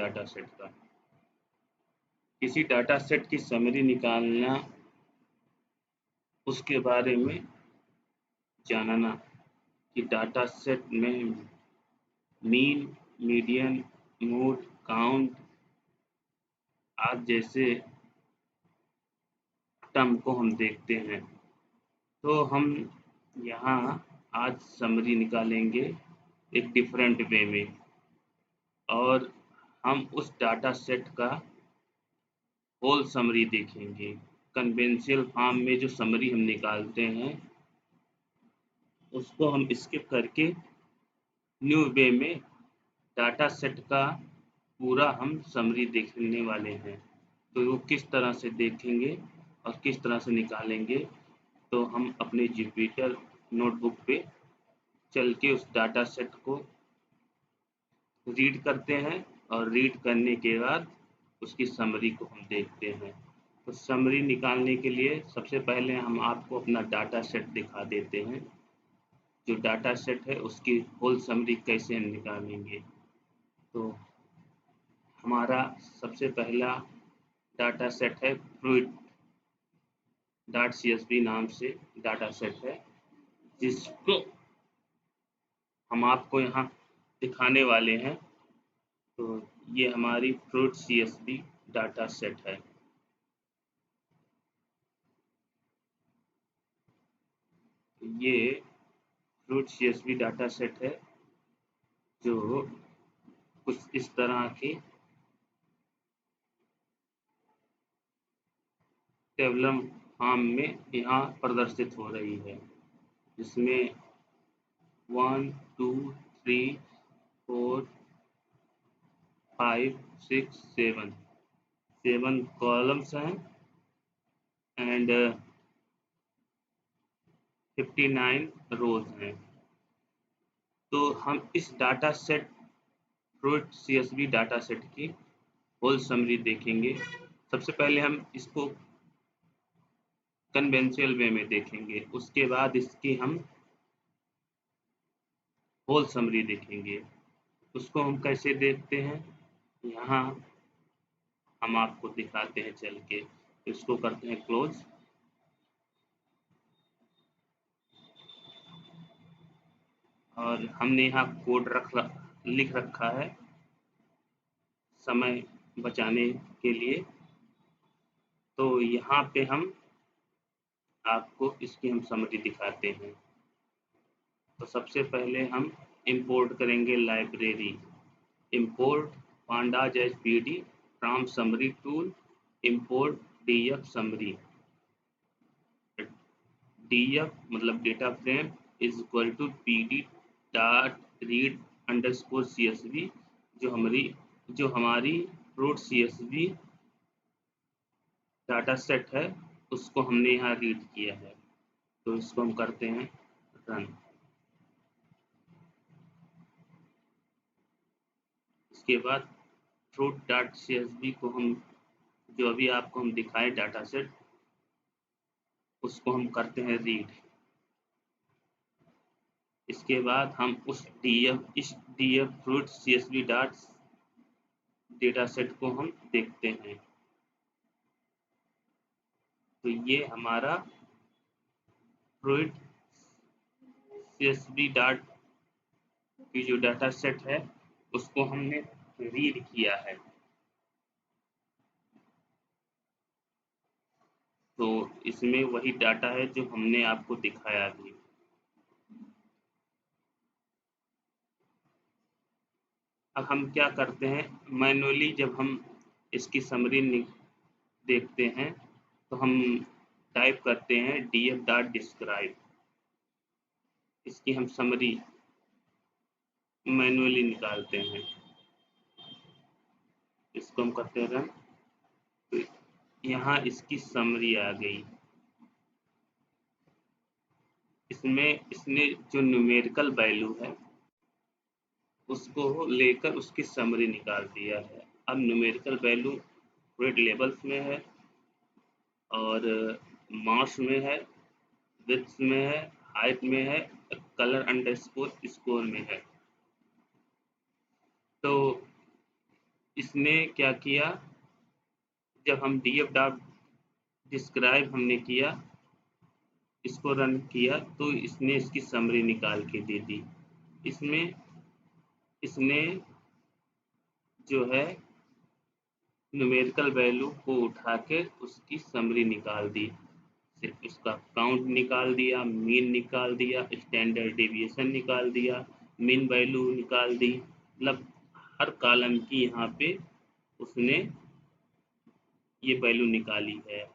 Data set का। किसी data set की समरी निकालना, उसके बारे में जानना कि डाटा सेट में मीन, मीडियन, मोड, काउंट आज जैसे टर्म को हम देखते हैं। तो हम यहाँ आज समरी निकालेंगे एक डिफरेंट वे में, और हम उस डाटा सेट का होल समरी देखेंगे। कन्वेंशियल फॉर्म में जो समरी हम निकालते हैं उसको हम स्किप करके न्यू वे में डाटा सेट का पूरा हम समरी देखने वाले हैं। तो वो किस तरह से देखेंगे और किस तरह से निकालेंगे, तो हम अपने जुपिटर नोटबुक पे चल के उस डाटा सेट को रीड करते हैं, और रीड करने के बाद उसकी समरी को हम देखते हैं। तो समरी निकालने के लिए सबसे पहले हम आपको अपना डाटा सेट दिखा देते हैं। जो डाटा सेट है उसकी होल समरी कैसे हम निकालेंगे। तो हमारा सबसे पहला डाटा सेट है फ्लूइड डॉट CSV नाम से डाटा सेट है, जिसको हम आपको यहाँ दिखाने वाले हैं। तो ये हमारी फ्लूइड CSV डाटा सेट है। ये फ्लूइड CSV डाटा सेट है जो कुछ इस तरह की टेबलम फॉर्म में यहाँ प्रदर्शित हो रही है, जिसमें 1 2 3 4 5 6 7 कॉलम्स हैं एंड 59 रोज हैं। तो हम इस data set fluid CSV data set की होल समरी देखेंगे। सबसे पहले हम इसको कन्वेंशियल वे में देखेंगे, उसके बाद इसकी हम होल समरी देखेंगे। उसको हम कैसे देखते हैं, यहाँ हम आपको दिखाते हैं चल के। इसको करते हैं क्लोज। और हमने यहाँ कोड लिख रखा है समय बचाने के लिए। तो यहाँ पे हम आपको इसकी हम समरी दिखाते हैं। तो सबसे पहले हम इंपोर्ट करेंगे library. Import pandas pd from summary tool, import df summary. df मतलब data frame is equal to pd dot read underscore CSV। जो हमारी फ्लूइड CSV डाटा सेट है उसको हमने यहाँ रीड किया है। तो इसको हम करते हैं रन। इसके बाद फ्लूइड डॉट CSV को हम, जो अभी आपको हम दिखाए डाटा सेट, उसको हम करते हैं रीड। इसके बाद हम इस df fluid CSV dot data set को हम देखते हैं। तो ये हमारा फ्लूइड CSV डॉट की जो डाटा सेट है उसको हमने रीड किया है। तो इसमें वही डाटा है जो हमने आपको दिखाया अभी। अब हम क्या करते हैं, मैनुअली जब हम इसकी समरी देखते हैं तो हम टाइप करते हैं df डॉट डिस्क्राइब। इसकी हम समरी मैनुअली निकालते हैं। इसको हम करते हैं रन। तो यहाँ इसकी समरी आ गई। इसने जो न्यूमेरिकल वैल्यू है उसको लेकर उसकी समरी निकाल दिया है। अब न्यूमेरिकल वैल्यू ग्रेड लेवल्स में है, और मास में है, विड्थ में है, हाइट में है, कलर अंडरस्कोर स्कोर में है। तो इसने क्या किया, जब हम df डॉट डिस्क्राइब हमने किया, इसको रन किया, तो इसने इसकी समरी निकाल के दे दी। इसमें इसने जो है न्यूमेरिकल वैल्यू को उठा के उसकी समरी निकाल दी, सिर्फ उसका काउंट निकाल दिया, मीन निकाल दिया, स्टैंडर्ड डेविएशन निकाल दिया, मीन वैल्यू निकाल दी, मतलब हर कॉलम की यहाँ पे उसने ये वैल्यू निकाली है।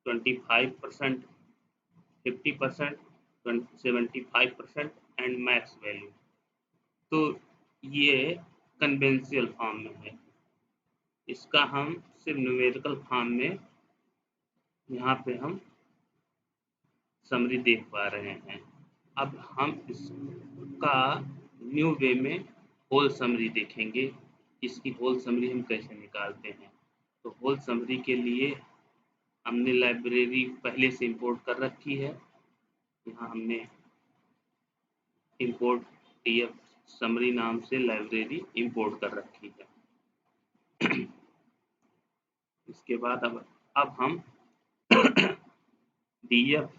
25%, 50%, 75% एंड मैक्स वैल्यू। तो ये कन्वेंशियल फॉर्म में है। इसका हम सिर्फ न्यूमेरिकल फॉर्म में यहाँ पे हम समरी देख पा रहे हैं। अब हम इसका न्यू वे में होल समरी देखेंगे, इसकी होल समरी हम कैसे निकालते हैं। तो होल समरी के लिए हमने लाइब्रेरी पहले से इंपोर्ट कर रखी है। यहाँ हमने इंपोर्ट टीएफ समरी नाम से लाइब्रेरी इंपोर्ट कर रखी है। इसके बाद अब हम डीएफ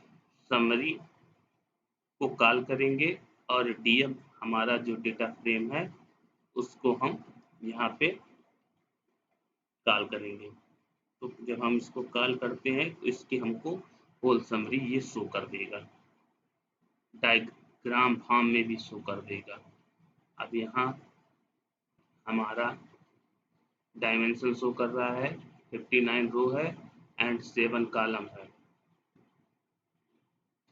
समरी को कॉल करेंगे और डीएफ हमारा जो डेटा फ्रेम है उसको हम यहाँ पे कॉल करेंगे। तो जब हम इसको कॉल करते हैं तो इसकी हमको होल समरी ये शो कर देगा, डायग्राम फॉर्म में भी शो कर देगा। अब यहाँ हमारा डायमेंशन शो कर रहा है, 59 रो है एंड 7 कॉलम है।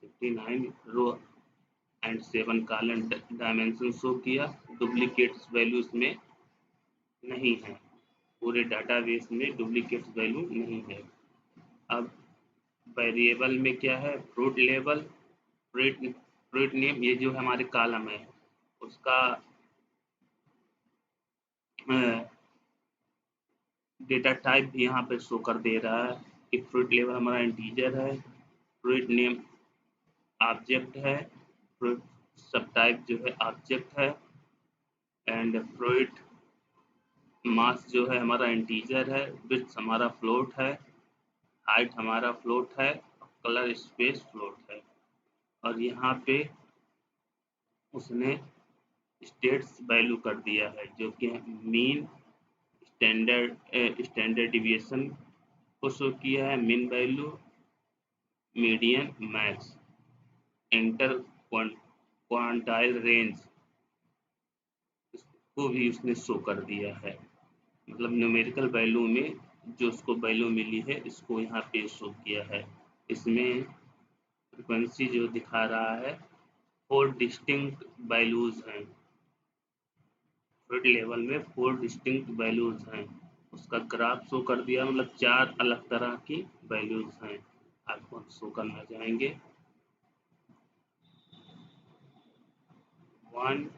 59 row and 7 column dimension show किया। डुप्लीकेट्स वैल्यू इसमें नहीं है, पूरे डाटाबेस में डुप्लीकेट्स वैल्यू नहीं है। अब वेरिएबल में क्या है, फ्रूट लेवल, फ्रूट नेम, ये जो हमारे कॉलम है उसका डेटा टाइप भी यहाँ पे शो कर दे रहा है कि फ्रूट लेवल हमारा इंटीजर है, फ्रूट नेम ऑब्जेक्ट है, फ्रूट सब टाइप जो है ऑब्जेक्ट है, एंड फ्रूट मास जो है हमारा इंटीजर है, विड्थ हमारा फ्लोट है, हाइट हमारा फ्लोट है, कलर स्पेस फ्लोट है। और यहाँ पे उसने स्टेट्स वैल्यू कर दिया है जो कि मीन, स्टैंडर्ड डिविएशन को शो किया है, mean value, median, max, inter quantile range को भी उसने शो कर दिया है। मतलब न्यूमेरिकल वैल्यू में जो उसको वैल्यू मिली है इसको यहाँ पे शो किया है। इसमें फ्रीक्वेंसी जो दिखा रहा है 4 डिस्टिंक्ट वैल्यूज हैं, फ्रूट लेवल में 4 डिस्टिंक्ट वैल्यूज हैं। उसका ग्राफ शो कर दिया, मतलब 4 अलग तरह की वैल्यूज हैं। आपको शो करना चाहेंगे 1,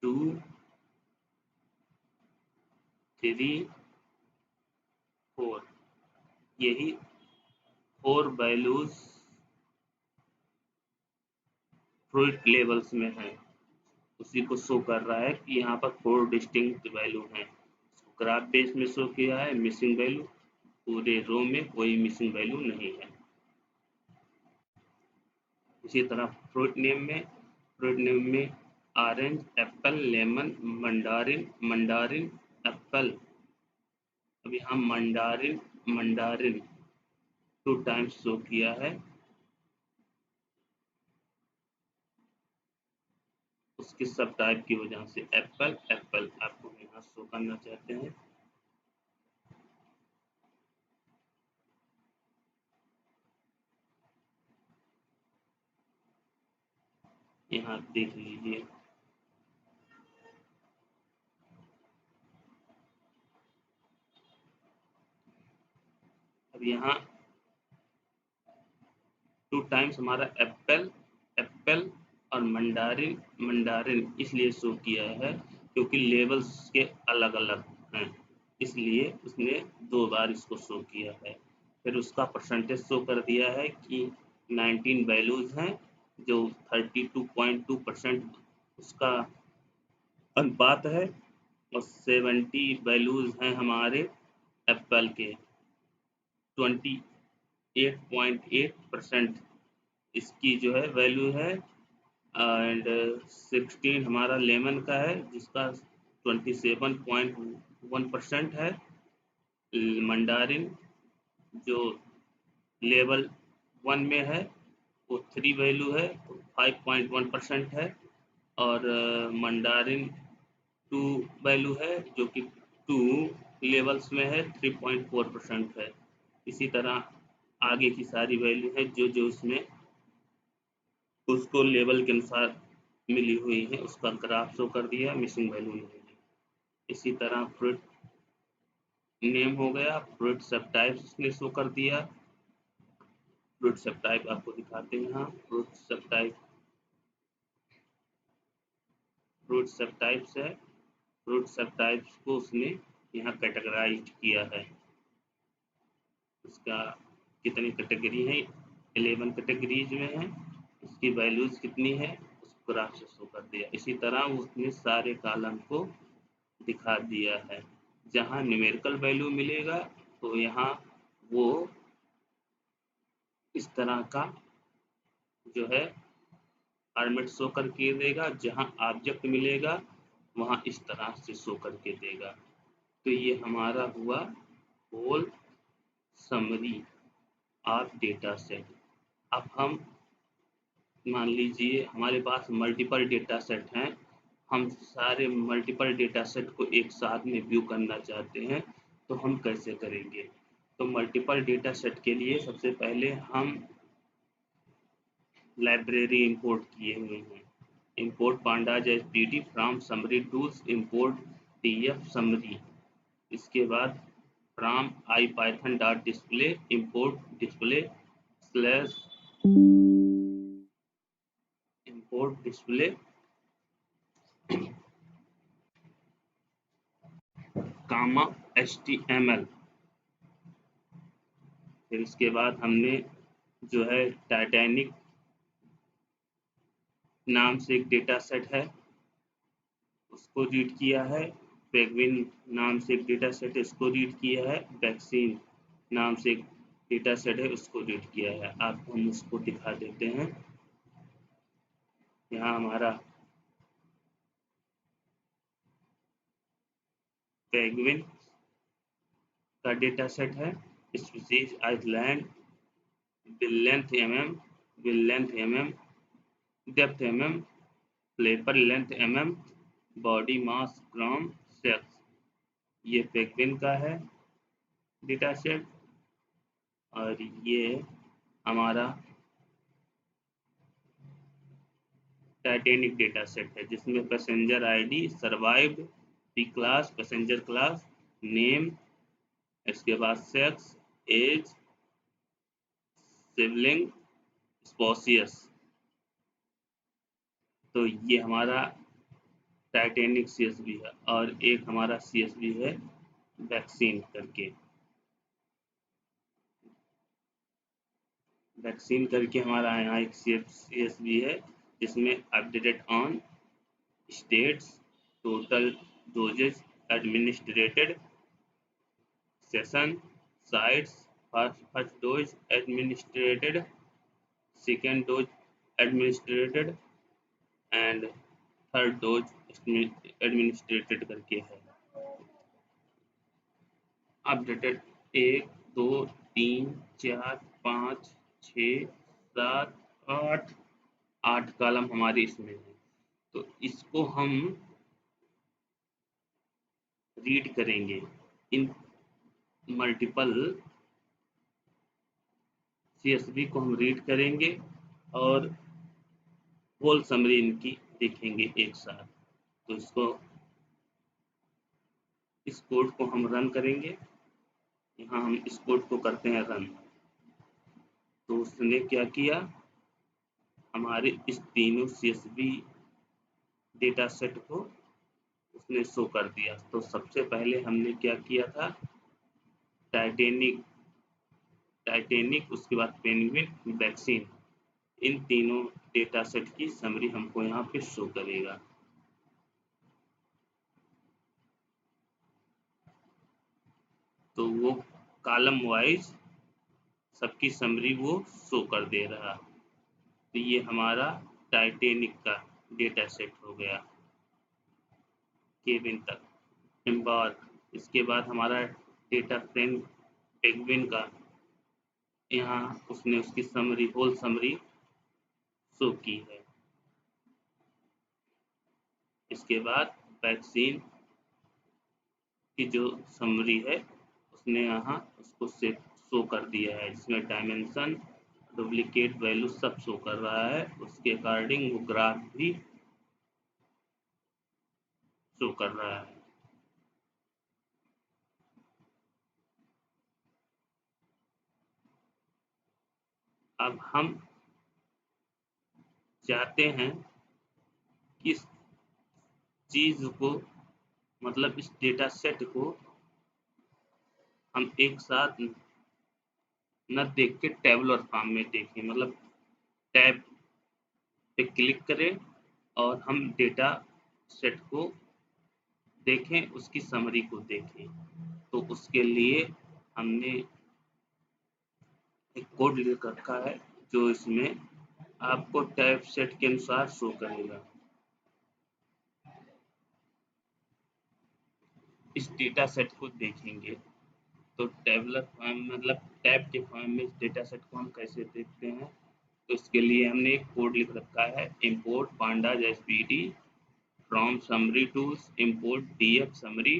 2, 3, 4, यही 4 वैल्यूज फ्रूट लेवल्स में हैं। उसी को शो कर रहा है कि यहाँ पर 4 डिस्टिंक्ट वैल्यू हैं। ग्राफ बेस में शो किया है मिसिंग वैल्यू, पूरे रो में कोई मिसिंग वैल्यू नहीं है। इसी तरह फ्रूट नेम में orange, Apple, lemon, mandarin, Apple. अब यहाँ मंडारिन 2 टाइम्स शो किया है, उसके सब टाइप की वजह से एप्पल आपको यहाँ शो करना चाहते हैं। यहाँ देख लीजिए, अब यहाँ 2 टाइम्स हमारा एप्पल और मंडारिन इसलिए शो किया है क्योंकि लेवल्स के अलग अलग हैं, इसलिए उसने 2 बार इसको शो किया है। फिर उसका परसेंटेज शो कर दिया है कि 19 वैल्यूज हैं जो 32.2% उसका अनुपात है, और 70 वैल्यूज हैं हमारे एप्पल के। 28.8% इसकी जो है वैल्यू है, एंड 16 हमारा लेमन का है जिसका 27.1% है। मंडारिन जो लेवल 1 में है वो 3 वैल्यू है, 5.1% है। और मंडारिन 2 वैल्यू है जो कि 2 लेवल्स में है, 3.4% है। इसी तरह आगे की सारी वैल्यू है जो जो उसमें उसको लेवल के अनुसार मिली हुई है, उसका ग्राफ शो कर दिया, मिसिंग वैल्यू नहीं है। इसी तरह फ्रूट नेम हो गया, फ्रूट सब टाइप्स इसने शो कर दिया। फ्रूट सब टाइप आपको दिखाते हैं यहाँ। फ्रूट सब टाइप्स है। फ्रूट सब टाइप्स को उसने यहाँ कैटेगराइज किया है। इसका कितनी कैटेगरी है, 11 कैटेगरीज में है। इसकी वैल्यूज कितनी है उसको ग्राफ से शो कर दिया। इसी तरह उसने सारे कॉलम को दिखा दिया है। जहाँ न्यूमेरिकल वैल्यू मिलेगा तो यहाँ वो इस तरह का जो है फॉर्मेट शो करके देगा, जहाँ ऑब्जेक्ट मिलेगा वहाँ इस तरह से शो करके देगा। तो ये हमारा हुआ whole summary of data set. अब हम मान लीजिए हमारे पास मल्टीपल डेटा सेट हैं, हम सारे मल्टीपल डेटा सेट को एक साथ में व्यू करना चाहते हैं, तो हम कैसे करेंगे? तो मल्टीपल डेटा सेट के लिए सबसे पहले हम लाइब्रेरी इंपोर्ट किए हुए हैं। Import pandas as pd from summary tools, import tf summary. इसके बाद from ipython.display import display slash import display comma html। फिर इसके बाद हमने जो है टाइटैनिक नाम से एक डेटा सेट है उसको रीड किया है। पेंगुइन नाम से एक डेटा सेट है उसको रीड किया है। वैक्सीन नाम से एक डेटा सेट है उसको रीड किया है। आपको हम उसको दिखा देते हैं। यहाँ हमारा पेंगुइन का डेटा सेट है। Species island, length mm, depth mm, flipper length mm, body mass gram, sex. ये पेंगुइन का है डेटा सेट। और ये हमारा टाइटैनिक डेटा सेट है जिसमें passenger ID, survived, P class, passenger class, name, इसके बाद सेक्स, एज, सिबलिंग, स्पोसियस। तो ये हमारा टाइटैनिक सीएसवी है। और एक हमारा सीएसवी है वैक्सीन करके। वैक्सीन करके हमारा यहाँ एक सीएसवी है जिसमें updated on states, total doses administered, session, sites, first dose administered, second dose administered and third dose administered करके है। अपडेटेड 1, 2, 3, 4, 5, 6, 7, 8 कॉलम हमारे इसमें है। तो इसको हम रीड करेंगे। इन मल्टीपल सीएसवी को हम रीड करेंगे और होल समरी इनकी देखेंगे एक साथ। तो इस कोड को हम रन करेंगे। यहाँ हम इस कोड को करते हैं रन। तो उसने क्या किया, हमारे इस तीनों सीएसवी डेटा सेट को उसने शो कर दिया। तो सबसे पहले हमने क्या किया था, टाइटैनिक, उसके बाद पेंगुइन, वैक्सीन, इन तीनों डेटा सेट की समरी हमको यहाँ पे शो करेगा। तो वो कॉलम वाइज सबकी समरी वो शो कर दे रहा। तो ये हमारा टाइटैनिक का डेटा सेट हो गया केबिन तक एम्बार्क। इसके बाद हमारा डेटा फ्रेम पेंगुइन का, यहाँ उसने उसकी समरी होल समरी शो की है। इसके बाद वैक्सीन की जो समरी है उसने यहाँ उसको से शो कर दिया है, जिसमें डायमेंशन डुप्लीकेट वैल्यू सब शो कर रहा है। उसके अकॉर्डिंग वो ग्राफ भी शो कर रहा है। अब हम चाहते हैं कि इस चीज को, मतलब इस डेटा सेट को हम एक साथ न देख के टेबुलर फॉर्म में देखें, मतलब टैब पे क्लिक करें और हम डेटा सेट को देखें, उसकी समरी को देखें। तो उसके लिए हमने एक कोड लिख रखा है जो इसमें आपको टैब सेट के अनुसार शो करेगा। इस डेटा सेट को देखेंगे तो टेबुलर फॉर्म, मतलब टैब के फॉर्म में इस डेटा सेट को हम कैसे देखते हैं। तो इसके लिए हमने एक कोड लिख रखा है, import pandas spd from summary tools import df summary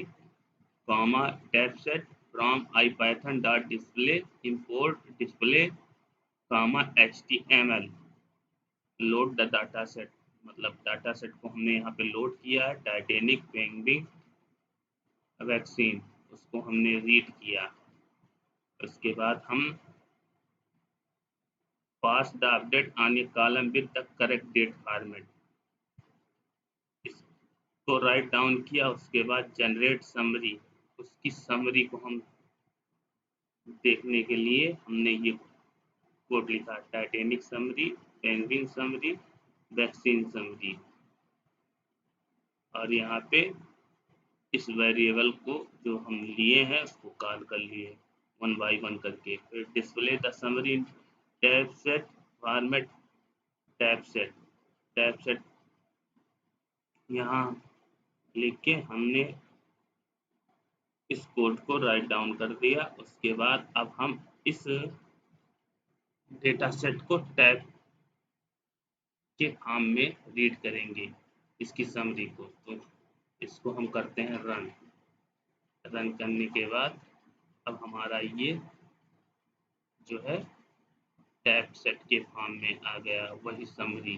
comma tab set from ipython.display import display comma html load the data set। मतलब डाटा सेट को हमने यहाँ पे लोड किया है, टाइटैनिक पेंगुइन वैक्सीन, उसको हमने रीड किया। उसके बाद हम pass the update on a column with the correct date format, इसको राइट डाउन किया। उसके बाद जनरेट समरी, उसकी समरी को हम देखने के लिए हमने ये कोड लिखा, Titanic summary, penguin summary, vaccine summary. और यहाँ पे इस वेरिएबल को जो हम लिए हैं उसको कॉल कर लिए वन बाई वन करके। फिर display the summary tab set format tab set यहाँ लिख के हमने इस कोड को राइट डाउन कर दिया। उसके बाद अब हम इस डेटा सेट को टैब के फॉर्म में रीड करेंगे, इसकी समरी को। तो इसको हम करते हैं रन करने के बाद अब हमारा ये जो है टैब सेट के फॉर्म में आ गया वही समरी।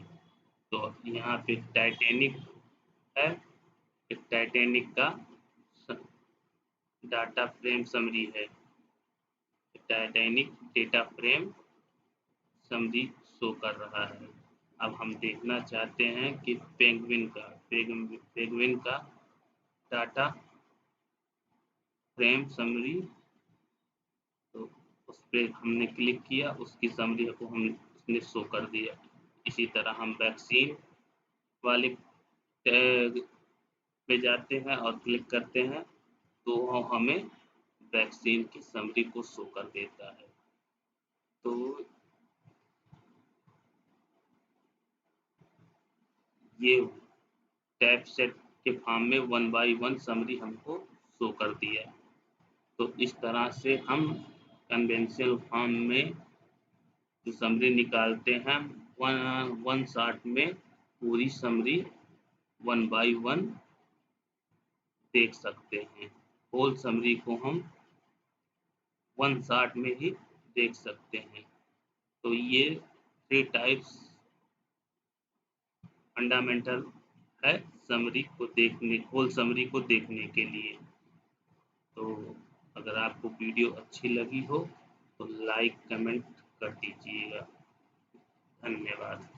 तो यहाँ पे टाइटैनिक है, टाइटैनिक का डाटा फ्रेम समरी है, Titanic data frame summary show कर रहा है। अब हम देखना चाहते हैं कि पेंगुइन का डाटा फ्रेम समरी, तो उस पर हमने क्लिक किया, उसकी समरी को हम उसने शो कर दिया। इसी तरह हम वैक्सीन वाले टैग पे जाते हैं और क्लिक करते हैं तो हमें वैक्सीन की समरी को शो कर देता है। तो ये टैब सेट के फॉर्म में वन बाई वन समरी हमको शो कर दिया। तो इस तरह से हम कन्वेंशनल फॉर्म में जो समरी निकालते हैं, वन शॉट में पूरी समरी वन बाई वन देख सकते हैं। होल समरी को हम वन शॉट में ही देख सकते हैं। तो ये 3 टाइप्स फंडामेंटल है समरी को देखने, होल समरी को देखने के लिए। तो अगर आपको वीडियो अच्छी लगी हो तो लाइक कमेंट कर दीजिएगा। धन्यवाद।